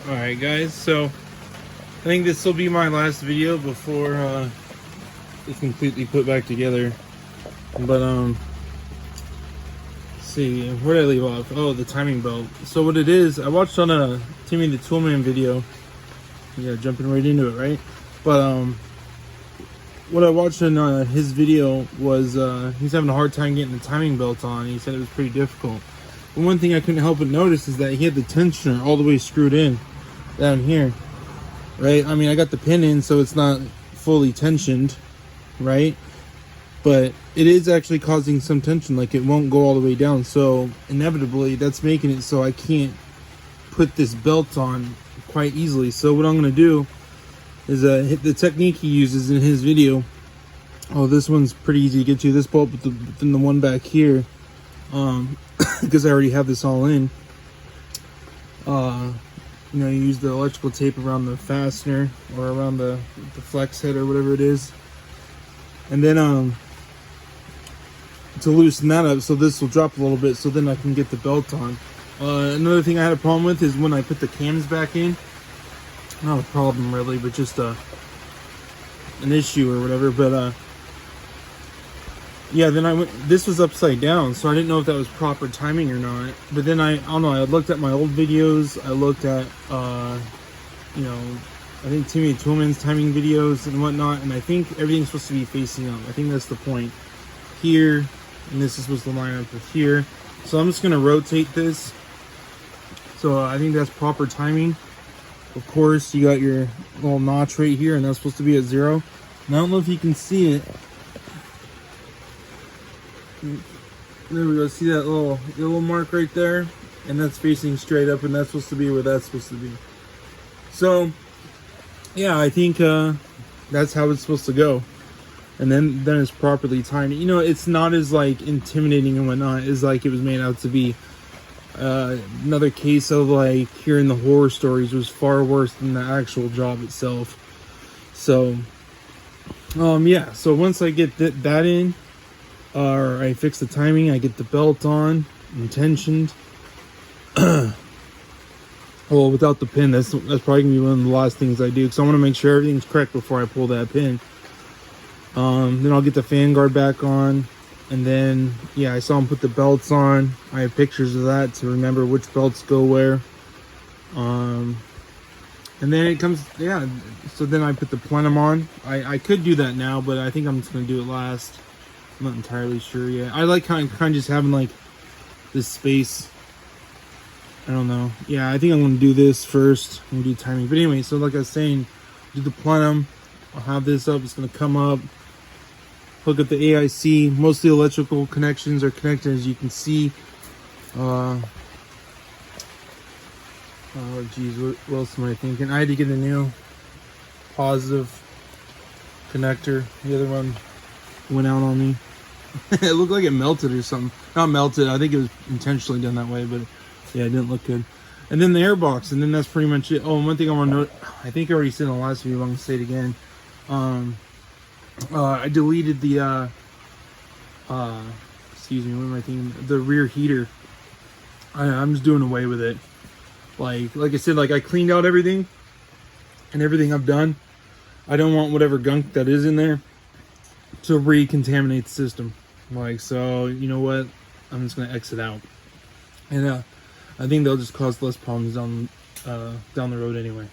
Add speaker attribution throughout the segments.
Speaker 1: Alright guys, so I think this will be my last video before it's completely put back together. But let's see, where did I leave off? Oh, the timing belt. So what it is, I watched on a Timmy the Toolman video. Yeah, jumping right into it, right? But what I watched in his video was he's having a hard time getting the timing belt on. He said it was pretty difficult. But one thing I couldn't help but notice is that he had the tensioner all the way screwed in down here, right? I mean, I got the pin in, so it's not fully tensioned, right? But it is actually causing some tension, like it won't go all the way down. So inevitably, that's making it so I can't put this belt on quite easily. So what I'm going to do is the technique he uses in his video. Oh, this one's pretty easy to get to. This bolt, but then the one back here, because I already have this all in. You know, you use the electrical tape around the fastener or around the flex head or whatever it is, and then to loosen that up, so this will drop a little bit, so then I can get the belt on. Another thing I had a problem with is when I put the cams back in. Not a problem really, but just an issue or whatever. But yeah, then this was upside down, so I didn't know if that was proper timing or not. But then I don't know, I looked at my old videos, I looked at you know, I think Timmy Toolman's timing videos and whatnot, and I think everything's supposed to be facing up. I think that's the point here, and this is supposed to line up with here. So I'm just gonna rotate this, so I think that's proper timing. Of course, you got your little notch right here, and that's supposed to be at 0. And I don't know if you can see it. There we go. See that little yellow mark right there? And that's facing straight up, and that's supposed to be where that's supposed to be. So, yeah, I think that's how it's supposed to go. And then it's properly timed. You know, it's not as like intimidating and whatnot as like it was made out to be. Another case of like hearing the horror stories was far worse than the actual job itself. So yeah, so once I get that in, or I fix the timing, I get the belt on and tensioned. Well, without the pin, that's probably gonna be one of the last things I do, because I want to make sure everything's correct before I pull that pin. Then I'll get the fan guard back on. And then, yeah, I saw him put the belts on. I have pictures of that to remember which belts go where. And then it comes, yeah, so then I put the plenum on. I could do that now, but I think I'm just going to do it last. I'm not entirely sure yet. I like kind of just having, like, this space. I don't know. Yeah, I think I'm going to do this first. I'm going to do timing. But anyway, so like I was saying, do the plenum. I'll have this up. It's going to come up. Hook up the AIC. Most of the electrical connections are connected, as you can see. Oh geez, what else am I thinking? I had to get a new positive connector. The other one went out on me. It looked like it melted or something. Not melted, I think it was intentionally done that way, but yeah, it didn't look good. And then the airbox, and then that's pretty much it. Oh, and one thing I want to note, I think I already said in the last video, but I'm going to say it again. I deleted the excuse me, what am I thinking? The rear heater. I'm just doing away with it. Like I said, like I cleaned out everything, and everything I've done. I don't want whatever gunk that is in there to recontaminate the system. Like, so you know what? I'm just gonna exit out, and I think they'll just cause less problems down the road anyway.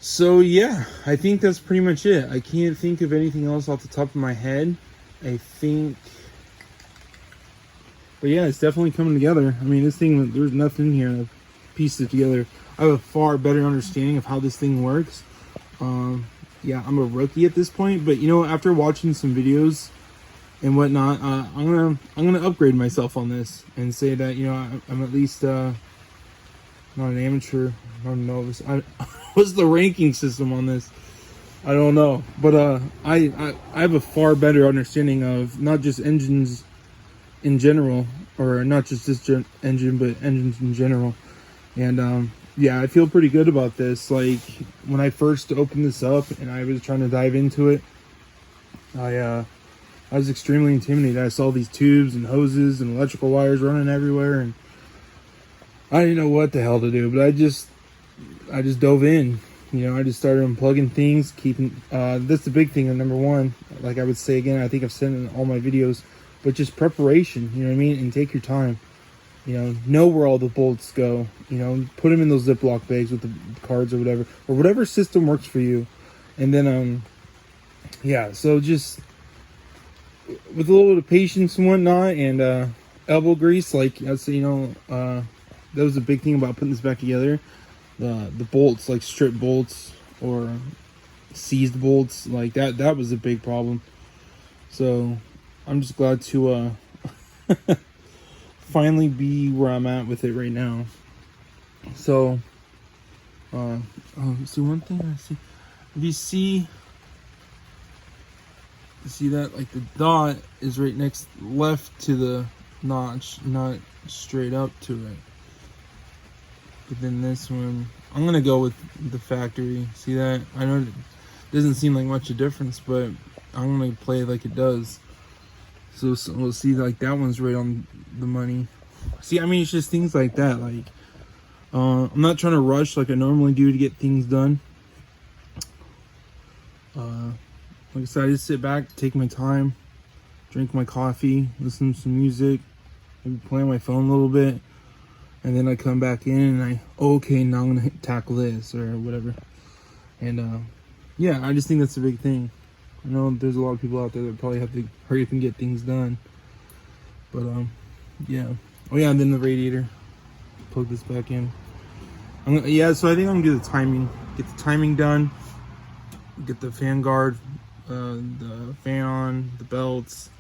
Speaker 1: So yeah, I think that's pretty much it. I can't think of anything else off the top of my head. I think, but yeah, it's definitely coming together. I mean, this thing, there's nothing in here. I've pieced it together. I have a far better understanding of how this thing works. Yeah, I'm a rookie at this point, but you know, after watching some videos and whatnot, I'm gonna upgrade myself on this and say that, you know, I'm at least not an amateur. I don't know. What's the ranking system on this? I don't know, but I have a far better understanding of not just engines in general, or not just this engine, but engines in general. And yeah, I feel pretty good about this. Like when I first opened this up and I was trying to dive into it, I was extremely intimidated. I saw these tubes and hoses and electrical wires running everywhere, and I didn't know what the hell to do, but I just dove in. You know, I just started unplugging things, keeping. That's the big thing. Number one, like I would say again, I think I've said it in all my videos, but just preparation. You know what I mean, and take your time. You know where all the bolts go. You know, put them in those Ziploc bags with the cards or whatever system works for you. And then, yeah. So just with a little bit of patience and whatnot, and elbow grease. Like I'd say, that was a big thing about putting this back together. The bolts, like strip bolts or seized bolts, like that was a big problem. So I'm just glad to finally be where I'm at with it right now. So see one thing I see, if you see that, like the dot is right left to the notch, not straight up to it. But then this one, I'm gonna go with the factory. See that? I know it doesn't seem like much of a difference, but I'm gonna play it like it does. So we'll see, like that one's right on the money. See, I mean, it's just things like that. Like, I'm not trying to rush like I normally do to get things done. Like I said, I just sit back, take my time, drink my coffee, listen to some music, maybe play on my phone a little bit. And then I come back in and okay, now I'm gonna tackle this or whatever. And yeah, I just think that's a big thing. I know there's a lot of people out there that probably have to hurry up and get things done. But yeah. Oh yeah, and then the radiator. Plug this back in. Yeah, so I think I'm gonna get the timing done. Get the fan guard, the fan on, the belts.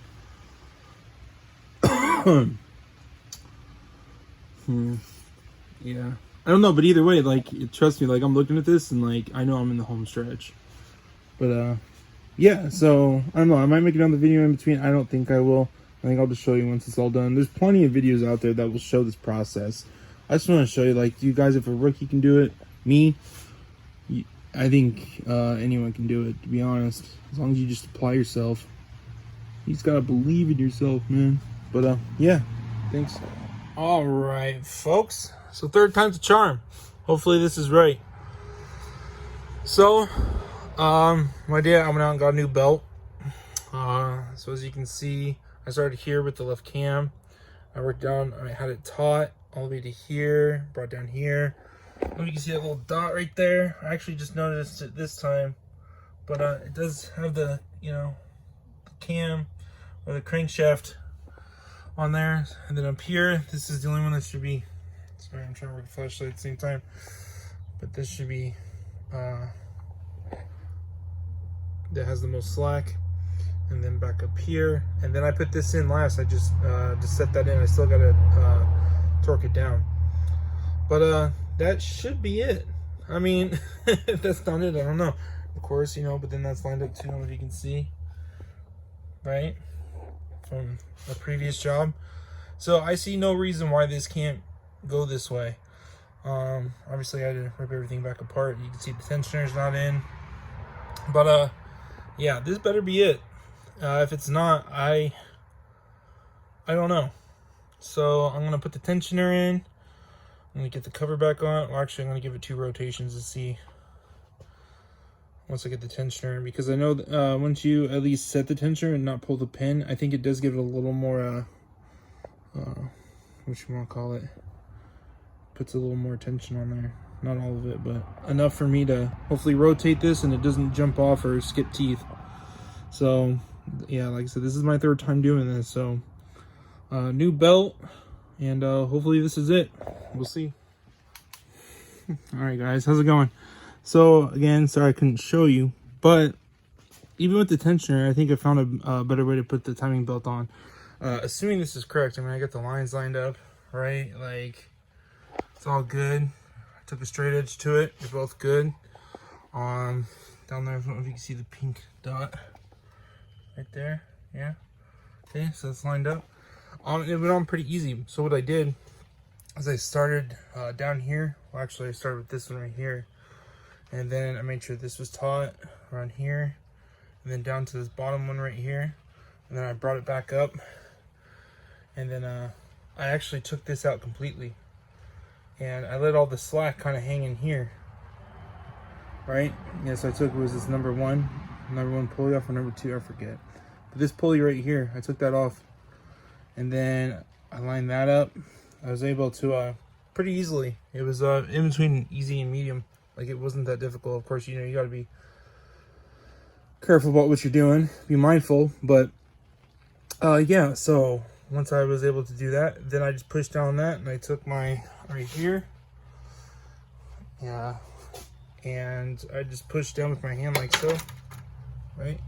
Speaker 1: Yeah, I don't know, but either way, like, trust me, like I'm looking at this and like I know I'm in the home stretch. But yeah, so I don't know, I might make another video in between. I don't think I will. I think I'll just show you once it's all done. There's plenty of videos out there that will show this process. I just want to show you, like, you guys, if a rookie can do it, I think anyone can do it, to be honest, as long as you just apply yourself. You just gotta believe in yourself, man. But yeah, thanks. All right, folks. So third time's a charm. Hopefully this is right. So, my day, I went out and got a new belt. So as you can see, I started here with the left cam. I worked down, I had it taut all the way to here, brought down here. You can see that little dot right there. I actually just noticed it this time, but it does have the, the cam or the crankshaft on there. And then up here, this is the only one that should be, sorry, I'm trying to work the flashlight at the same time, but this should be that has the most slack. And then back up here, and then I put this in last. I just set that in. I still gotta torque it down, but that should be it. I mean, if that's not it, I don't know. Of course, but then that's lined up too. I don't know if you can see, right, from a previous job. So I see no reason why this can't go this way. Obviously I had to rip everything back apart. You can see the tensioner's not in, but yeah, this better be it. If it's not, I don't know. So I'm gonna put the tensioner in. I'm gonna get the cover back on. Well, actually, I'm gonna give it 2 rotations to see once I get the tensioner in, because I know that, once you at least set the tensioner and not pull the pin, I think it does give it a little more what you want to call it. Puts a little more tension on there. Not all of it, but enough for me to hopefully rotate this and it doesn't jump off or skip teeth. So yeah, like I said, this is my 3rd time doing this, so new belt, and hopefully this is it. We'll see. All right, guys, how's it going? So again, sorry I couldn't show you, but even with the tensioner, I think I found a better way to put the timing belt on. Assuming this is correct, I mean, I got the lines lined up, right? Like, it's all good. I took a straight edge to it. They're both good. Down there, I don't know if you can see the pink dot right there. Yeah. Okay, so it's lined up. It went on pretty easy. So what I did is I started down here. Well, actually, I started with this one right here, and then I made sure this was taut around here, and then down to this bottom one right here, and then I brought it back up, and then I actually took this out completely. and I let all the slack kind of hang in here, right? Yes, I took, was this number one pulley off, or number two, I forget. But this pulley right here, I took that off, and then I lined that up. I was able to pretty easily. It was in between easy and medium. Like, it wasn't that difficult. Of course, you know, you got to be careful about what you're doing, be mindful. But yeah, so once I was able to do that, then I just pushed down that, and I took my right here, yeah, and I just pushed down with my hand like so, right,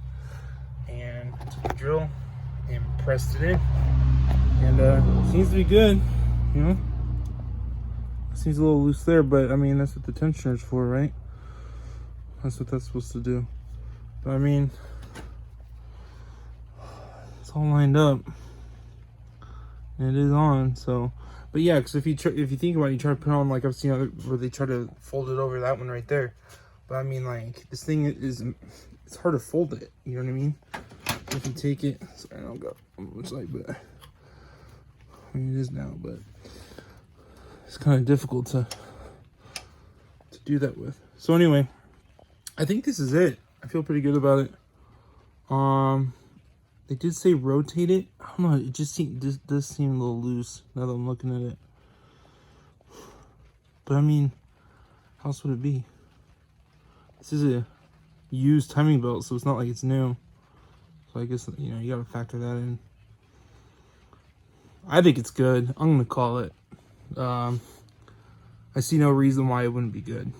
Speaker 1: and took a drill and pressed it in, and it seems to be good, you know. It seems a little loose there, but I mean, that's what the tensioner is for, right? That's what that's supposed to do. But I mean, it's all lined up, and it is on. So, but yeah, because if you think about it, you try to put on, like I've seen other where they try to fold it over that one right there. But I mean, like, this thing is, it's hard to fold it. You know what I mean? If you take it, sorry, I don't go on one side, but I mean, it is now, but it's kind of difficult to do that with. So anyway, I think this is it. I feel pretty good about it. They did say rotate it. I don't know. It just does seem a little loose now that I'm looking at it. But I mean, how else would it be? This is a used timing belt, so it's not like it's new. So I guess, you know, you gotta factor that in. I think it's good. I'm gonna call it. I see no reason why it wouldn't be good.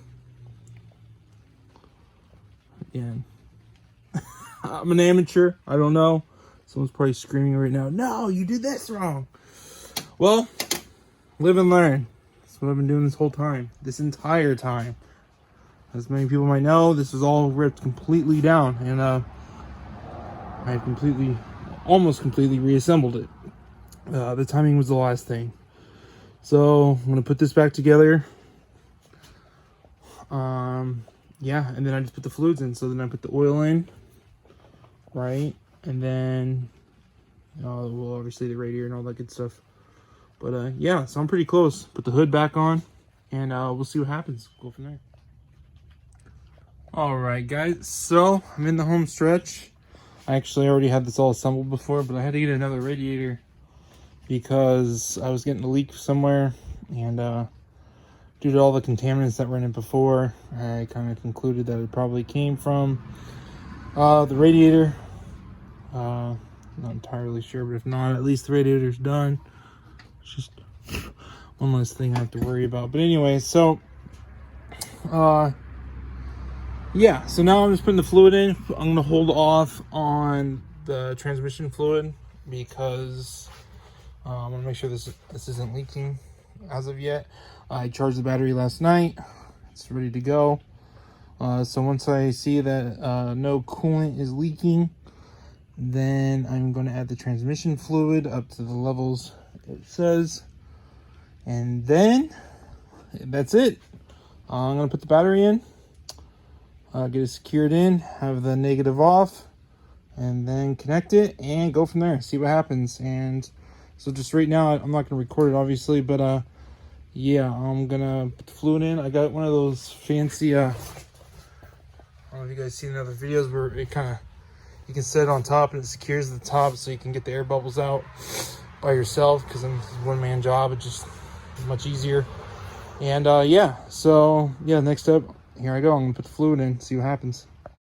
Speaker 1: Again, I'm an amateur. I don't know. Someone's probably screaming right now, no, you did this wrong. Well, live and learn. That's what I've been doing this whole time. This entire time. As many people might know, this was all ripped completely down. And I almost completely reassembled it. The timing was the last thing. So I'm going to put this back together. Yeah, and then I just put the fluids in. So then I put the oil in. Right, and then well, obviously the radiator and all that good stuff. But yeah, so I'm pretty close. Put the hood back on, and we'll see what happens. Go from there. All right, guys. So I'm in the home stretch. I actually already had this all assembled before, but I had to get another radiator because I was getting a leak somewhere, and due to all the contaminants that were in it before, I kind of concluded that it probably came from the radiator. Not entirely sure, but if not, at least the radiator's done. It's just one less thing I have to worry about. But anyway, so yeah, so now I'm just putting the fluid in. I'm gonna hold off on the transmission fluid because I want to make sure this isn't leaking as of yet. I charged the battery last night. It's ready to go. So once I see that no coolant is leaking, then I'm going to add the transmission fluid up to the levels it says. And then that's it. I'm going to put the battery in, get it secured in, have the negative off, and then connect it and go from there. See what happens. And so just right now, I'm not going to record it obviously, but yeah, I'm going to put the fluid in. I got one of those fancy I don't know if you guys seen in other videos where it kind of, you can set it on top and it secures the top so you can get the air bubbles out by yourself, because it's a one-man job. It's just much easier. And yeah, so yeah, next up, here I go. I'm gonna put the fluid in, see what happens.